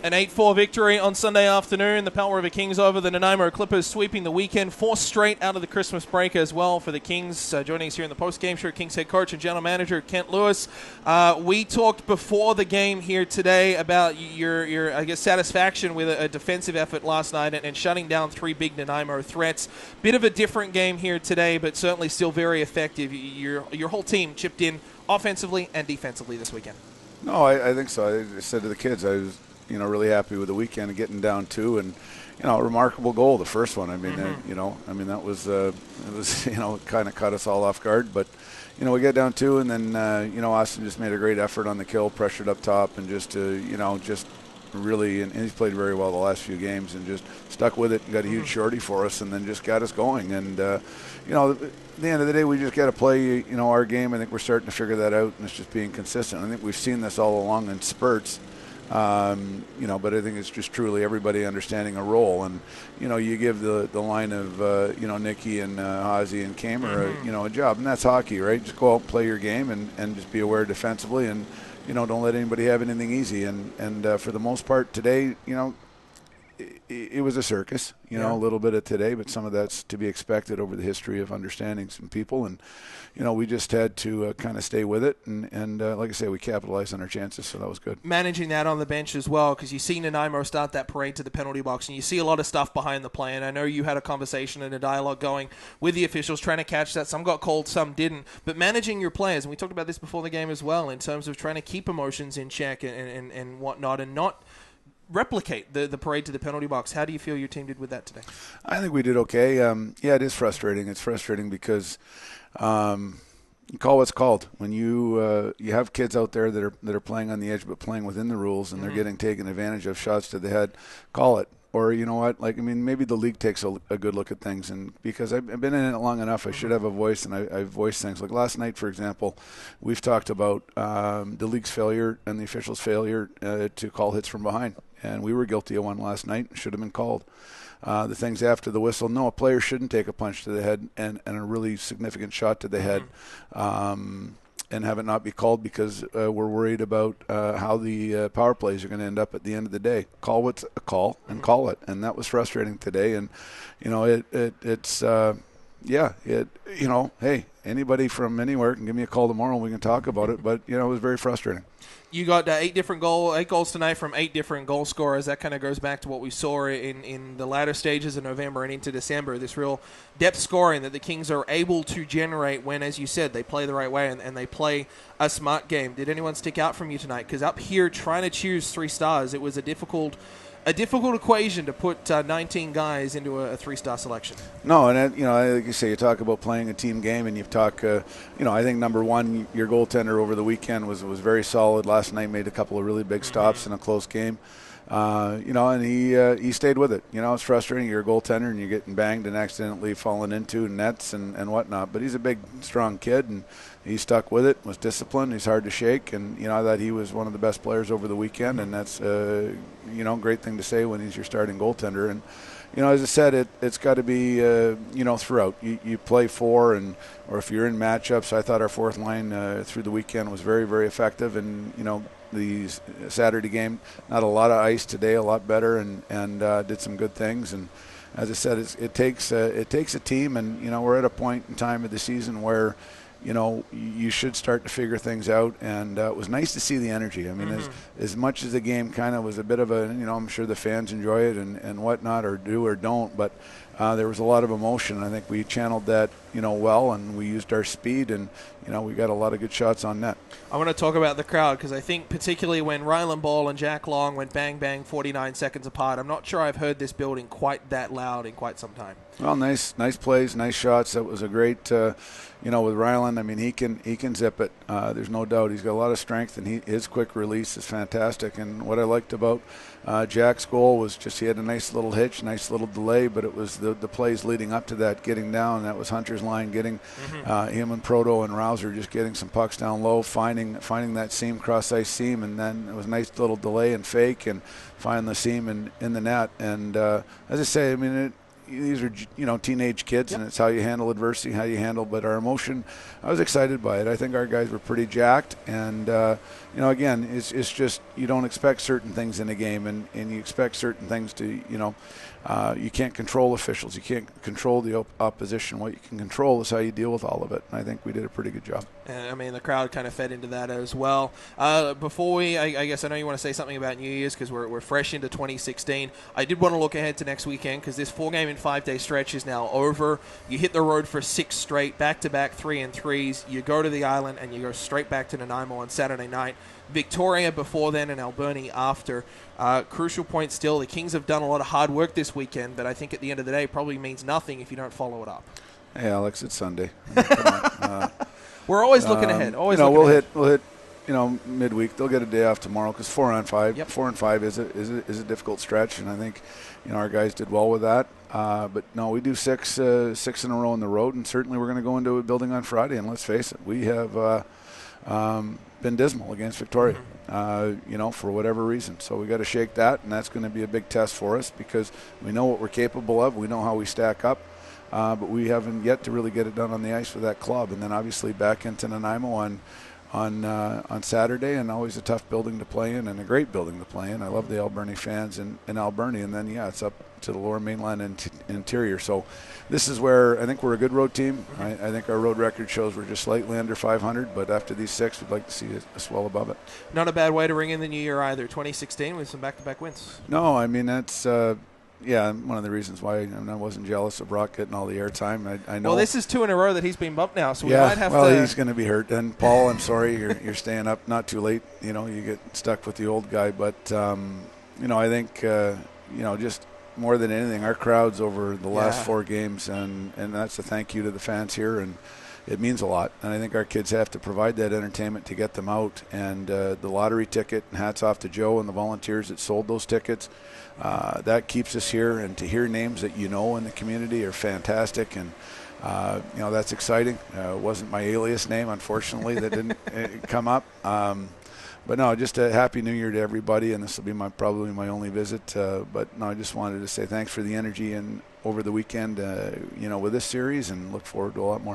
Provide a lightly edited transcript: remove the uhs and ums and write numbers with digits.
An 8-4 victory on Sunday afternoon. The Powell River Kings over the Nanaimo Clippers, sweeping the weekend. 4 straight out of the Christmas break as well for the Kings. Joining us here in the post-game show, Kings head coach and general manager Kent Lewis. We talked before the game here today about your I guess, satisfaction with a defensive effort last night and shutting down 3 big Nanaimo threats. Bit of a different game here today, but certainly still very effective. Your whole team chipped in offensively and defensively this weekend. No, I think so. I said to the kids, I was really happy with the weekend and getting down 2, and a remarkable goal, the first one. I mean, that was it was kind of caught us all off guard, but we get down 2, and then Austin just made a great effort on the kill, pressured up top, and just really, and he's played very well the last few games, and just stuck with it and got a huge shorty for us, and then just got us going. And at the end of the day, we just got to play our game. I think we're starting to figure that out, and it's just being consistent. I think we've seen this all along in spurts. But I think it's just truly everybody understanding a role, and you give the line of Nicky and Ozzy and Kamer a job, and that's hockey, right? Just go out and play your game and just be aware defensively, and don't let anybody have anything easy. And for the most part today, it was a circus, a little bit of today, but some of that's to be expected over the history of understanding some people. And, we just had to kind of stay with it. And like I say, we capitalized on our chances, so that was good. Managing that on the bench as well, because you see Nanaimo start that parade to the penalty box, and you see a lot of stuff behind the play. And I know you had a conversation and a dialogue going with the officials trying to catch that. Some got called, some didn't. But managing your players, and we talked about this before the game as well, in terms of trying to keep emotions in check and whatnot, and not replicate the parade to the penalty box. How do you feel your team did with that today? I think we did okay. It is frustrating. It's frustrating because call what's called. When you have kids out there that are playing on the edge but playing within the rules, and they're getting taken advantage of, shots to the head, call it. Or maybe the league takes a good look at things, and because I've been in it long enough, I should have a voice, and I've voiced things. Like last night, for example, we've talked about the league's failure and the officials' failure to call hits from behind, and we were guilty of one last night. Should have been called. The things after the whistle, no, a player shouldn't take a punch to the head and a really significant shot to the head. And have it not be called because we're worried about how the power plays are going to end up at the end of the day. Call what's a call and call it, and that was frustrating today. And hey, anybody from anywhere can give me a call tomorrow and we can talk about it. But it was very frustrating. You got 8 goals tonight from 8 different goal scorers. That kind of goes back to what we saw in the latter stages of November and into December, this real depth scoring that the Kings are able to generate when, as you said, they play the right way and they play a smart game. Did anyone stick out from you tonight? Because up here, trying to choose 3 stars, it was a difficult equation to put 19 guys into a 3-star selection. No, and like you say, you talk about playing a team game, and you talk, I think number one, your goaltender over the weekend was very solid. Last night made a couple of really big stops in a close game. And he stayed with it. It's frustrating. You're a goaltender and you're getting banged and accidentally falling into nets and whatnot. But he's a big, strong kid, and he stuck with it, was disciplined. He's hard to shake, and I thought he was one of the best players over the weekend, and that's great thing to say when he's your starting goaltender. And as I said, it's got to be throughout. You play 4, or if you're in matchups, I thought our fourth line through the weekend was very, very effective, and the Saturday game, not a lot of ice today, a lot better, and did some good things. And as I said, it takes a team, and we're at a point in time of the season where you should start to figure things out, and it was nice to see the energy. I mean, as much as the game kind of was a bit of a, I'm sure the fans enjoy it and whatnot, or do or don't, but there was a lot of emotion. I think we channeled that, well, and we used our speed, and, we got a lot of good shots on net. I want to talk about the crowd, because I think particularly when Rylan Ball and Jack Long went bang, bang 49 seconds apart, I'm not sure I've heard this building quite that loud in quite some time. Well, nice plays, nice shots. That was a great, with Rylan, I mean, he can zip it. There's no doubt. He's got a lot of strength, and his quick release is fantastic. And what I liked about Jack's goal was just he had a nice little hitch, nice little delay, but it was the plays leading up to that, getting down. That was Hunter's line, getting him and Proto and Rouser just getting some pucks down low, finding that seam, cross-ice seam, and then it was a nice little delay and fake and find the seam in the net. And as I say, I mean, these are, teenage kids, and it's how you handle adversity, how you handle. But our emotion, I was excited by it. I think our guys were pretty jacked, and again, it's just you don't expect certain things in a game, and you expect certain things to, you can't control officials, you can't control the opposition. What you can control is how you deal with all of it. And I think we did a pretty good job. And, I mean, the crowd kind of fed into that as well. Before I guess I know you want to say something about New Year's because we're fresh into 2016. I did want to look ahead to next weekend because this 4-game and 5-day stretch is now over. You hit the road for 6 straight, back-to-back 3-3s. You go to the island and you go straight back to Nanaimo on Saturday night. Victoria before then and Alberni after. Crucial point still, the Kings have done a lot of hard work this weekend, but I think at the end of the day it probably means nothing if you don't follow it up. Hey, Alex, it's Sunday. Come on. We're always looking ahead. We'll hit. Midweek. They'll get a day off tomorrow because 4 on 5. Yep. 4 and 5 is a difficult stretch, and I think our guys did well with that. But no, we do 6 in a row on the road, and certainly we're going to go into a building on Friday. And let's face it, we have been dismal against Victoria, for whatever reason. So we got to shake that, and that's going to be a big test for us because we know what we're capable of. We know how we stack up. But we haven't yet to really get it done on the ice for that club. And then obviously back into Nanaimo on Saturday, and always a tough building to play in and a great building to play in. I love the Alberni fans in Alberni. And then, it's up to the lower mainland and interior. So this is where I think we're a good road team. I think our road record shows we're just slightly under 500. But after these 6, we'd like to see us well above it. Not a bad way to ring in the new year either. 2016 with some back-to-back wins. No, I mean, that's one of the reasons why I wasn't jealous of Brock getting all the airtime. I know. Well, this is 2 in a row that he's been bumped now, so we might have to. Well, he's going to be hurt. And Paul, I'm sorry, you're staying up not too late. You get stuck with the old guy. But I think just more than anything, our crowds over the last 4 games, and that's a thank you to the fans here, and it means a lot. And I think our kids have to provide that entertainment to get them out. And the lottery ticket, and hats off to Joe and the volunteers that sold those tickets. That keeps us here, and to hear names that in the community are fantastic, and that's exciting. It wasn't my alias name, unfortunately, that didn't come up. But no, just a happy New Year to everybody, and this will be probably my only visit. But no, I just wanted to say thanks for the energy and over the weekend, with this series, and look forward to a lot more.